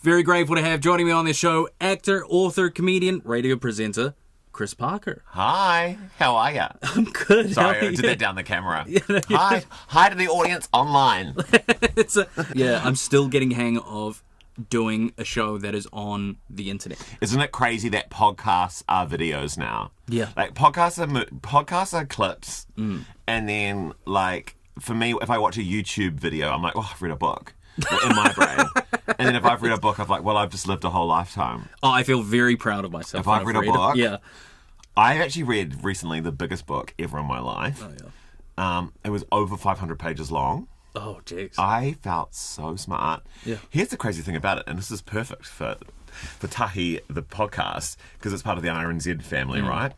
Very grateful to have joining me on this show, actor, author, comedian, radio presenter, Chris Parker. Hi, how are ya? I'm good. Sorry, I did that down the camera. Yeah. Hi to the audience online. I'm still getting hang of doing a show that is on the internet. Isn't it crazy that podcasts are videos now? Yeah. Like podcasts are clips, and then like for me, if I watch a YouTube video, I'm like, oh, I've read a book. In my brain. And then if I've read a book, I'm like, well, I've just lived a whole lifetime. Oh, I feel very proud of myself. If I've read a book, yeah. I actually read recently the biggest book ever in my life. Oh, yeah. It was over 500 pages long. Oh, jeez. I felt so smart. Yeah. Here's the crazy thing about it, and this is perfect for TAHI, the podcast, because it's part of the RNZ family, right?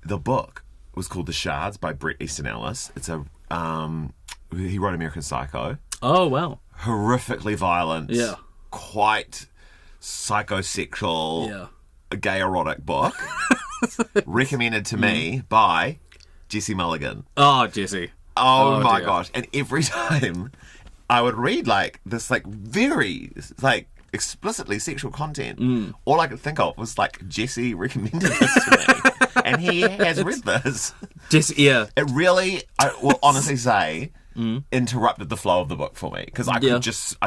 The book was called The Shards by Bret Easton Ellis. It's he wrote American Psycho. Oh, wow. Horrifically violent, quite psychosexual, gay erotic book. Recommended to me by Jesse Mulligan. Oh, Jesse. Oh my dear. gosh. And every time I would read like this like very like explicitly sexual content, all I could think of was like Jesse recommended this to me. And he has read this. Jesse, yeah. It really, I will honestly say, interrupted the flow of the book for me because I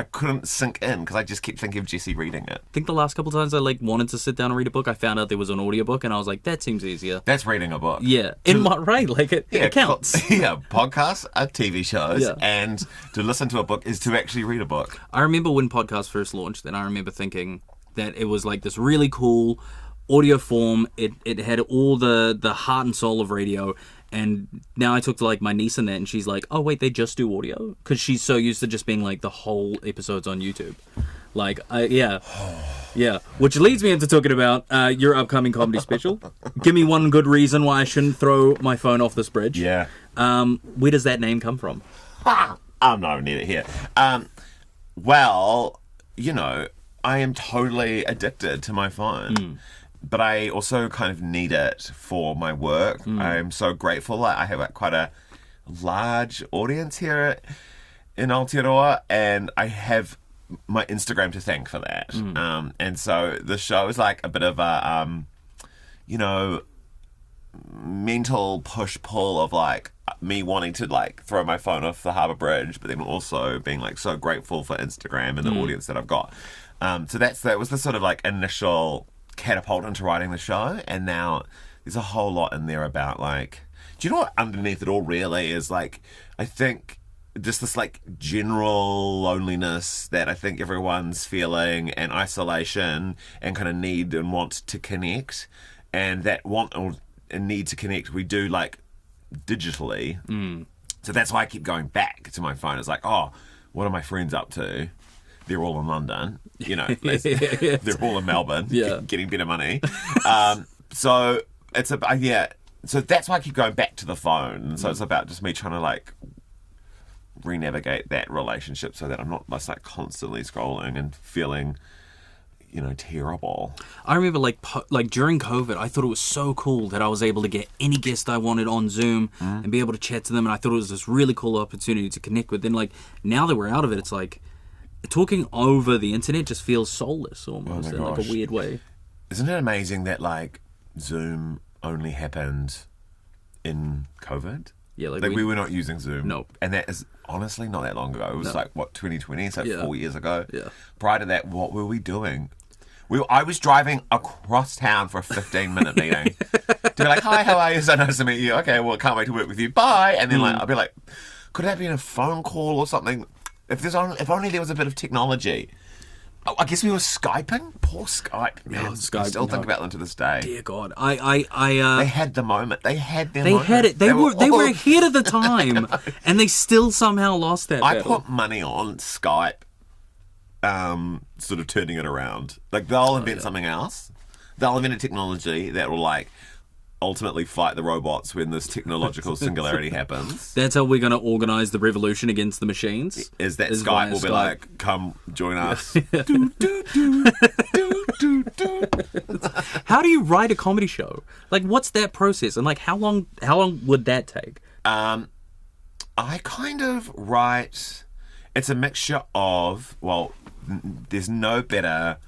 couldn't sink in because I just kept thinking of Jesse reading it. I think the last couple times I wanted to sit down and read a book, I found out there was an audiobook and I was like, that seems easier. That's reading a book. Yeah. In what right? Like it counts. Yeah, podcasts are TV shows and to listen to a book is to actually read a book. I remember when podcasts first launched and I remember thinking that it was like this really cool audio form. It had all the heart and soul of radio. And now I talk to like my niece and that, and she's like, "Oh wait, they just do audio," because she's so used to just being like the whole episodes on YouTube. Like, yeah. Which leads me into talking about your upcoming comedy special. Give me one good reason why I shouldn't throw my phone off this bridge. Yeah. Where does that name come from? I'm not near it here. Well, you know, I am totally addicted to my phone. But I also kind of need it for my work. I'm so grateful. I have quite a large audience here in Aotearoa, and I have my Instagram to thank for that. And so the show is like a bit of a, mental push-pull of like me wanting to like throw my phone off the harbour bridge, but then also being like so grateful for Instagram and the audience that I've got. So that was the sort of like initial catapult into writing the show, and now there's a whole lot in there about like, do you know what underneath it all really is like, I think just this like general loneliness that I think everyone's feeling, and isolation, and kind of need and want to connect, and that want and need to connect we do like digitally. So that's why I keep going back to my phone. It's like, oh, what are my friends up to? They're all in London, you know. They're all in Melbourne, getting better money. So it's so that's why I keep going back to the phone. So it's about just me trying to like re-navigate that relationship so that I'm not just like constantly scrolling and feeling, you know, terrible. I remember like during COVID, I thought it was so cool that I was able to get any guest I wanted on Zoom and be able to chat to them, and I thought it was this really cool opportunity to connect with. Then like now that we're out of it, it's like talking over the internet just feels soulless almost in like a weird way. Isn't it amazing that like Zoom only happened in COVID? Yeah, like we were not using Zoom. No. And that is honestly not that long ago. It was like, what, 2020? So 4 years ago. Yeah. Prior to that, what were we doing? I was driving across town for a 15-minute meeting. To be like, hi, how are you? So nice to meet you. Okay, well, can't wait to work with you. Bye. And then like I'll be like, could that have been a phone call or something? If only there was a bit of technology. I guess we were Skyping. Poor Skype, man. I still think about them to this day. Dear God, they had the moment. They had their moment. They had it. They were ahead of the time, and they still somehow lost that battle. I put money on Skype, sort of turning it around. Like they'll invent something else. They'll invent a technology that will like ultimately fight the robots when this technological singularity happens. That's how we're going to organise the revolution against the machines. Is Skype will be like, come join us. How do you write a comedy show? Like, what's that process? And like, how long would that take? I kind of write. It's a mixture of, well, there's no better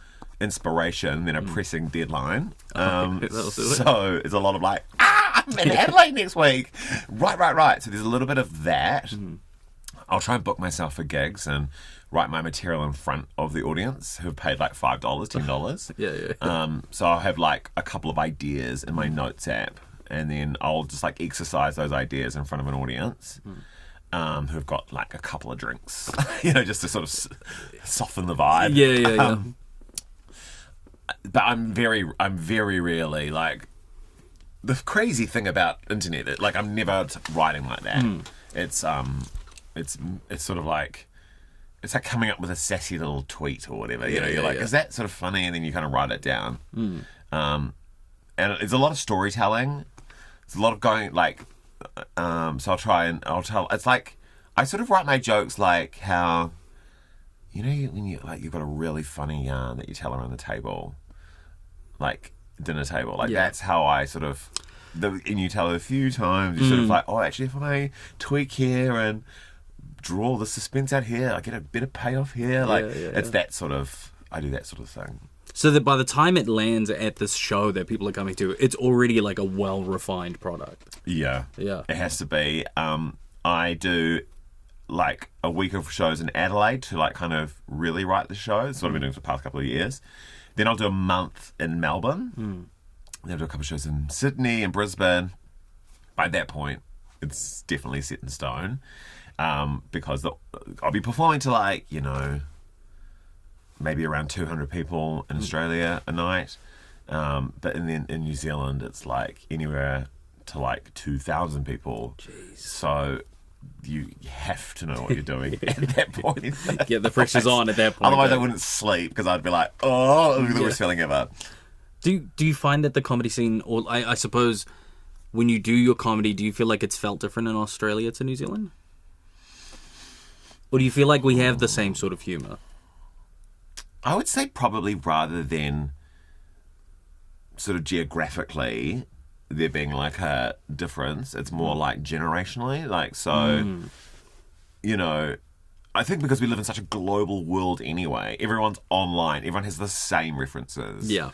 inspiration than a pressing deadline. That'll do it. So it's a lot of like, I'm in Adelaide next week. Right. So there's a little bit of that. I'll try and book myself for gigs and write my material in front of the audience who've paid like $5, $10. Yeah. So I'll have like a couple of ideas in my notes app, and then I'll just like exercise those ideas in front of an audience who've got like a couple of drinks, just to sort of soften the vibe. Yeah. But I'm very rarely like, the crazy thing about internet, like I'm never writing like that. It's sort of like, it's like coming up with a sassy little tweet or whatever. You're like, is that sort of funny? And then you kind of write it down. And it's a lot of storytelling. It's a lot of going like, so I'll tell. It's like I sort of write my jokes like how, when you've got a really funny yarn that you tell around the table, like dinner table, like that's how I sort of. And you tell it a few times. You sort of like, actually, if I tweak here and draw the suspense out here, I get a bit of payoff here. Like it's that sort of. I do that sort of thing. So that by the time it lands at this show that people are coming to, it's already like a well-refined product. Yeah. It has to be. I do like a week of shows in Adelaide to like kind of really write the show. That's what I've been doing for the past couple of years. Then I'll do a month in Melbourne. Then I'll do a couple of shows in Sydney and Brisbane. By that point, it's definitely set in stone. Because I'll be performing to like, maybe around 200 people in Australia a night. But in New Zealand, it's like anywhere to like 2,000 people. Jeez. So you have to know what you're doing at that point. Yeah, the pressure's on at that point. Otherwise, I wouldn't sleep because I'd be like, oh, it'll be the worst feeling ever. Do you find that the comedy scene, or I suppose when you do your comedy, do you feel like it's felt different in Australia to New Zealand? Or do you feel like we have the same sort of humour? I would say probably rather than sort of geographically there being like a difference, it's more like generationally. Like, so, I think because we live in such a global world anyway, everyone's online, everyone has the same references. Yeah.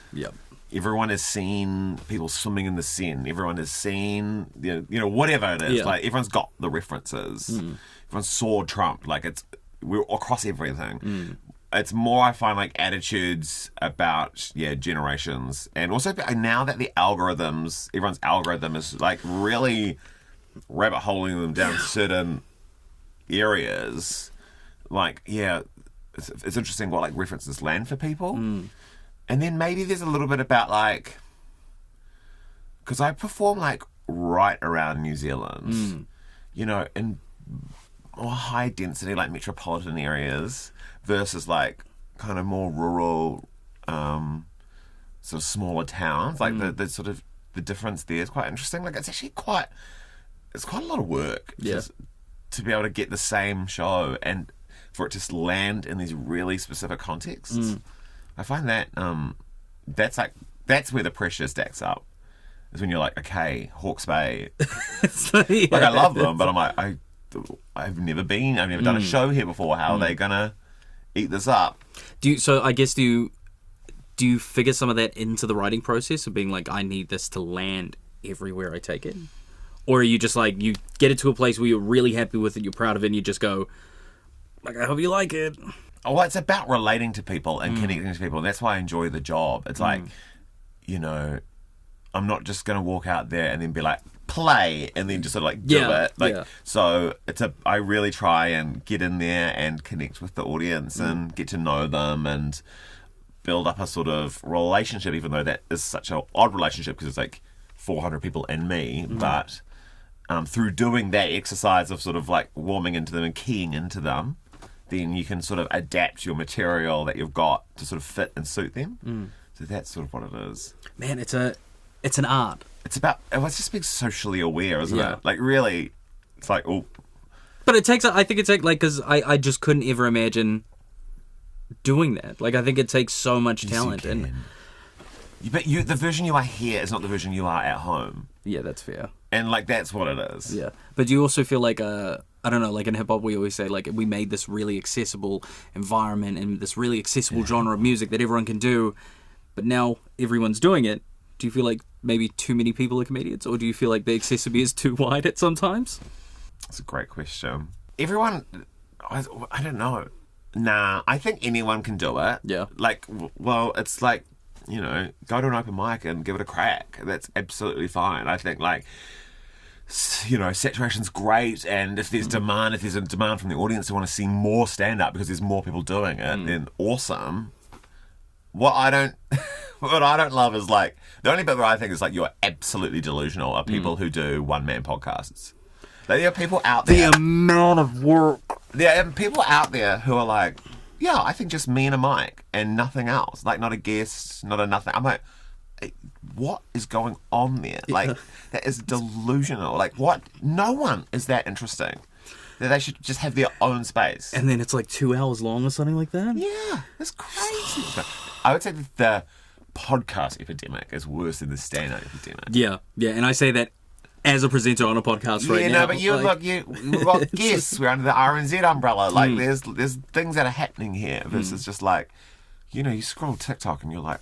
Everyone has seen people swimming in the Seine. Everyone has seen, whatever it is. Yeah. Like, everyone's got the references. Everyone saw Trump. Like, we're across everything. It's more, I find, like, attitudes about, generations. And also, now that the algorithms, everyone's algorithm is, like, really rabbit holing them down certain areas. Like, it's interesting what, like, references land for people. And then maybe there's a little bit about, like, because I perform, like, right around New Zealand, in more high density, like, metropolitan areas versus, like, kind of more rural, sort of smaller towns. Like, the sort of, the difference there is quite interesting. Like, it's actually quite a lot of work to be able to get the same show and for it to land in these really specific contexts. I find that that's where the pressure stacks up. Is when you're like, okay, Hawke's Bay. Like, I love them, but I'm like, I've never done a show here before. How are they gonna eat this up? Do you figure some of that into the writing process of being like, I need this to land everywhere I take it? Or are you just like, you get it to a place where you're really happy with it, you're proud of it, and you just go, like, I hope you like it. Oh, it's about relating to people and connecting to people. That's why I enjoy the job. It's like, I'm not just going to walk out there and then be like, play, and then just sort of like do it. Like, so I really try and get in there and connect with the audience and get to know them and build up a sort of relationship, even though that is such an odd relationship because it's like 400 people and me. But through doing that exercise of sort of like warming into them and keying into them, then you can sort of adapt your material that you've got to sort of fit and suit them. So that's sort of what it is. Man, it's an art. It's just being socially aware, isn't it? Like, really, it's like, oh. But I think it's like, because I just couldn't ever imagine doing that. Like, I think it takes so much talent. But the version you are here is not the version you are at home. Yeah, that's fair. And, like, that's what it is. Yeah. But do you also feel like a I don't know, like in hip hop we always say like we made this really accessible environment and this really accessible genre of music that everyone can do, but now everyone's doing it. Do you feel like maybe too many people are comedians, or do you feel like the accessibility is too wide at sometimes? That's a great question. Everyone, I don't know. Nah, I think anyone can do it. Yeah. Like, well, it's like, you know, go to an open mic and give it a crack. That's absolutely fine. I think, like, you know, saturation's great, and if there's demand, if there's a demand from the audience who want to see more stand-up because there's more people doing it, then awesome. What I don't love is, like, the only bit where I think is, like, you're absolutely delusional are people who do one-man podcasts. Like, there are people out there... The amount of work. There are people out there who are like, yeah, I think just me and a mic and nothing else. Like, not a guest, not a nothing. I'm like, what is going on there? Like, that is delusional. Like, what? No one is that interesting. That they should just have their own space. And then it's like 2 hours long or something like that? Yeah, that's crazy. I would say that the podcast epidemic is worse than the stand-up epidemic. Yeah, and I say that as a presenter on a podcast right now. Yeah, no, but we've got guests. We're under the RNZ umbrella. Like, there's things that are happening here versus just like, you know, you scroll TikTok and you're like,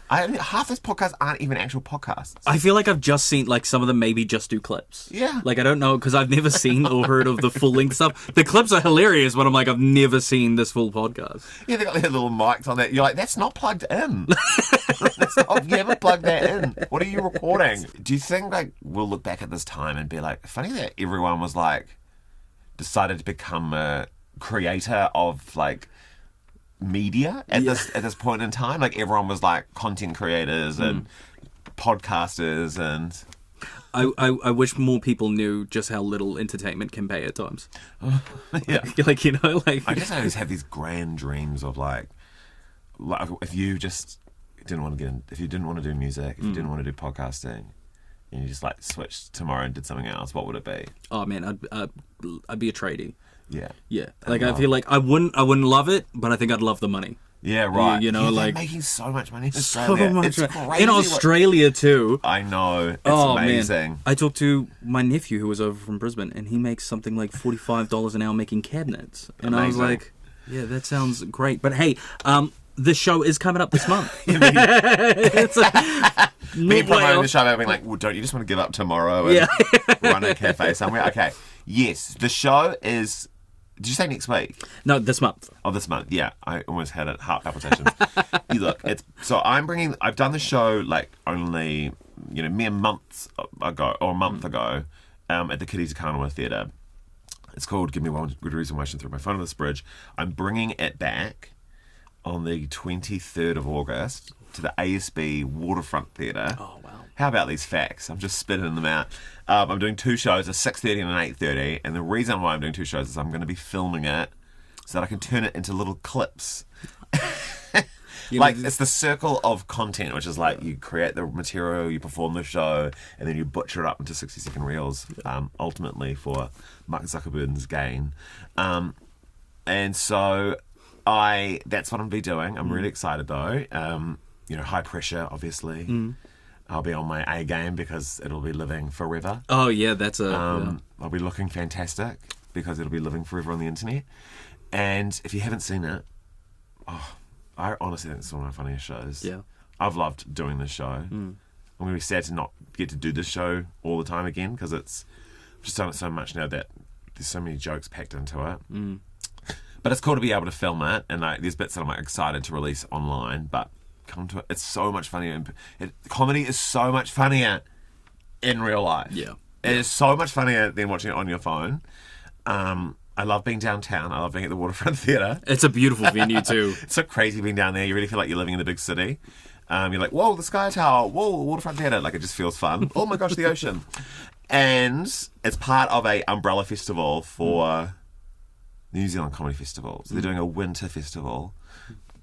half those podcasts aren't even actual podcasts. I feel like I've just seen, like, some of them maybe just do clips. Yeah. Like, I don't know, because I've never seen or heard of the full-length stuff. The clips are hilarious, but I'm like, I've never seen this full podcast. Yeah, they got their little mics on that. You're like, that's not plugged in. You haven't plugged that in. What are you recording? Do you think, like, we'll look back at this time and be like, funny that everyone was, like, decided to become a creator of, like, media at this point in time? Like, everyone was like content creators and podcasters, and I wish more people knew just how little entertainment can pay at times. Yeah. Like, you know, like, I just always have these grand dreams of like if you just didn't want to if you didn't want to do music, if you didn't want to do podcasting, and you just like switched tomorrow and did something else, what would it be? Oh man, I'd be a tradie. Yeah. Like, I feel like I wouldn't love it, but I think I'd love the money. Yeah, right. You know, they're like, making so much money in Australia. It's crazy. In Australia too. I know. It's amazing. Man. I talked to my nephew who was over from Brisbane, and he makes something like $45 an hour making cabinets. And I was like, yeah, that sounds great. But hey, this show is coming up this month. Me promoting the show, being like, well, don't you just want to give up tomorrow and run a cafe somewhere? Okay. Yes, the show is... Did you say next week? No, this month. Oh, this month. Yeah, I almost had it. Heart palpitations. Look, I've done the show like only, you know, mere months ago or a month ago, at the Kitty Takanawa Theatre. It's called "Give Me One Good Reason Why I Should Throw My Phone on This Bridge." I'm bringing it back on the 23rd of August to the ASB Waterfront Theatre. Oh wow! How about these facts? I'm just spitting them out. I'm doing two shows, a 6:30 and an 8:30, and the reason why I'm doing two shows is I'm going to be filming it so that I can turn it into little clips. Like, it's the circle of content, which is like you create the material, you perform the show, and then you butcher it up into 60-second reels, ultimately for Mark Zuckerberg's gain. And so that's what I'm going to be doing. I'm really excited though. You know, high pressure, obviously. I'll be on my A game because it'll be living forever. Oh yeah, that's I'll be looking fantastic because it'll be living forever on the internet. And if you haven't seen it, I honestly think it's one of my funniest shows. Yeah, I've loved doing this show. I'm going to be sad to not get to do this show all the time again because I've just done it so much now that there's so many jokes packed into it. But it's cool to be able to film it, and there's bits that I'm like excited to release online, but come to it. It's so much funnier. Comedy is so much funnier in real life. Yeah. It is so much funnier than watching it on your phone. I love being downtown. I love being at the Waterfront Theatre. It's a beautiful venue too. It's so crazy being down there. You really feel like you're living in the big city. You're like, whoa, the Sky Tower. Whoa, Waterfront Theatre. Like, it just feels fun. Oh my gosh, the ocean. And it's part of a umbrella festival for New Zealand Comedy Festival. So they're doing a winter festival.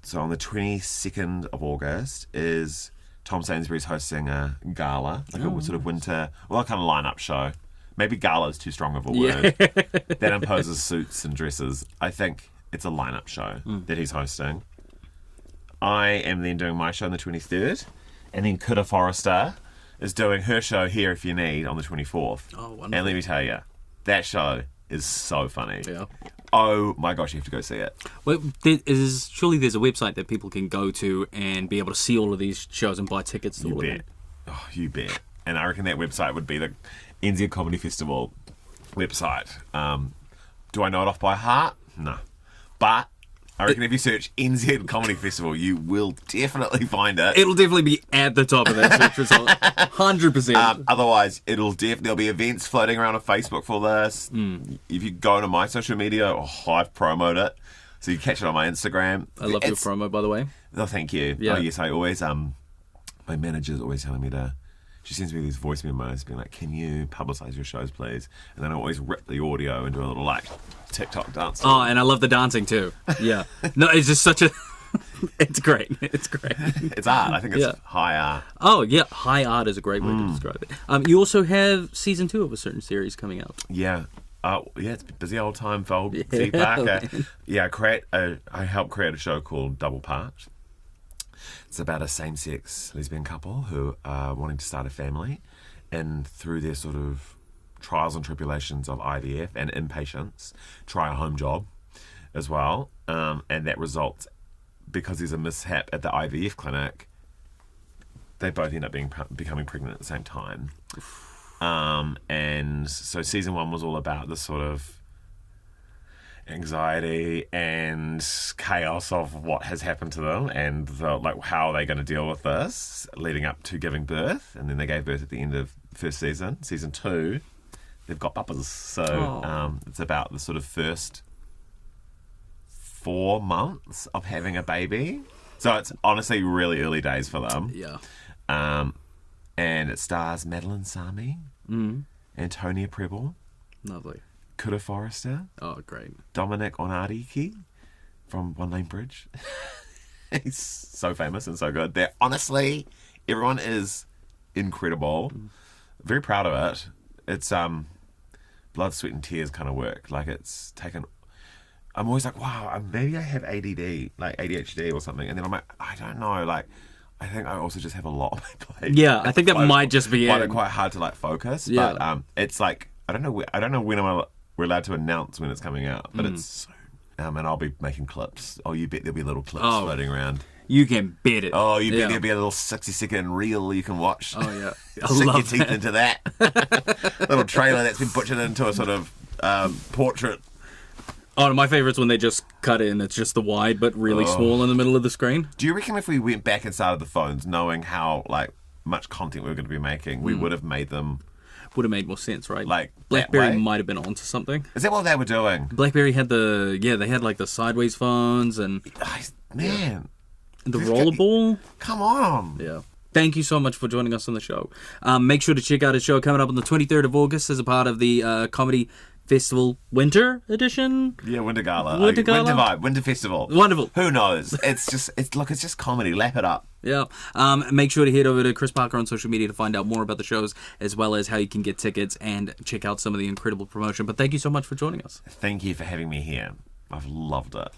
So on the 22nd of August is Tom Sainsbury's hosting a gala, like a sort of winter, well, kind of line-up show. Maybe gala is too strong of a word. That imposes suits and dresses. I think it's a line-up show that he's hosting. I am then doing my show on the 23rd, and then Kuta Forrester is doing her show Here If You Need on the 24th. Oh, wonderful. And let me tell you, That show is so funny. Yeah. Oh my gosh, you have to go see it. Well, surely there's a website that people can go to and be able to see all of these shows and buy tickets to You all of bet. them. Oh, you bet. And I reckon that website would be the NZ Comedy Festival website. Do I know it off by heart? No. But I reckon if you search NZ Comedy Festival, you will definitely find it. It'll definitely be at the top of that search result. 100%. Otherwise, there'll be events floating around on Facebook for this. If you go to my social media, I've promoted it. So you catch it on my Instagram. I love your promo, by the way. Oh, thank you. Yeah. Oh, yes, I always, my manager's always telling me she sends me these voice memos being like, can you publicise your shows, please? And then I always rip the audio and do a little, like, TikTok dance. Oh, and I love the dancing, too. Yeah. No, it's just such a... It's great. It's great. It's art. I think it's high art. Oh, yeah. High art is a great way to describe it. You also have season 2 of a certain series coming out. Yeah. It's a busy old time for Z Parker. Yeah, I helped create a show called Double Part. It's about a same-sex lesbian couple who are wanting to start a family, and through their sort of trials and tribulations of IVF and impatience, try a home job as well. And that results, because there's a mishap at the IVF clinic, they both end up becoming pregnant at the same time. And so season 1 was all about this sort of anxiety and chaos of what has happened to them and how are they going to deal with this leading up to giving birth. And then they gave birth at the end of the first season. Season 2, they've got puppers. So it's about the sort of first 4 months of having a baby. So it's honestly really early days for them. Yeah. And it stars Madeline Sami, Antonia Preble, Lovely. Kura Forrester. Oh, great. Dominic Onariki from One Lane Bridge. He's so famous and so good. Honestly, everyone is incredible. Very proud of it. It's blood, sweat and tears kind of work. Like, it's taken... I'm always like, wow, maybe I have ADD, like ADHD or something. And then I'm like, I don't know, like... I think I also just have a lot on my plate. Yeah, I think that might just be find it. it quite hard to like focus. Yeah. But it's like I don't know when we're allowed to announce when it's coming out, but it's soon. And I'll be making clips. Oh, you bet there'll be little clips floating around. You can bet it. Oh, you bet there'll be a little 60-second reel you can watch. Oh yeah, Sink your teeth into that little trailer that's been butchered into a sort of portrait. Oh, my favourite's when they just cut it and it's just the wide but really small in the middle of the screen. Do you reckon if we went back and started the phones, knowing how like much content we were going to be making, we would have made them? Would have made more sense, right? Like BlackBerry might have been onto something. Is that what they were doing? BlackBerry had they had like the sideways phones and man, the rollerball. Come on. Yeah. Thank you so much for joining us on the show. Make sure to check out his show coming up on the 23rd of August as a part of the Comedy Festival Winter Edition. Yeah, Winter Gala. Winter Gala? Winter Vibe. Winter Festival. Wonderful. Who knows? It's just comedy. Lap it up. Yeah. Make sure to head over to Chris Parker on social media to find out more about the shows, as well as how you can get tickets and check out some of the incredible promotion. But thank you so much for joining us. Thank you for having me here. I've loved it.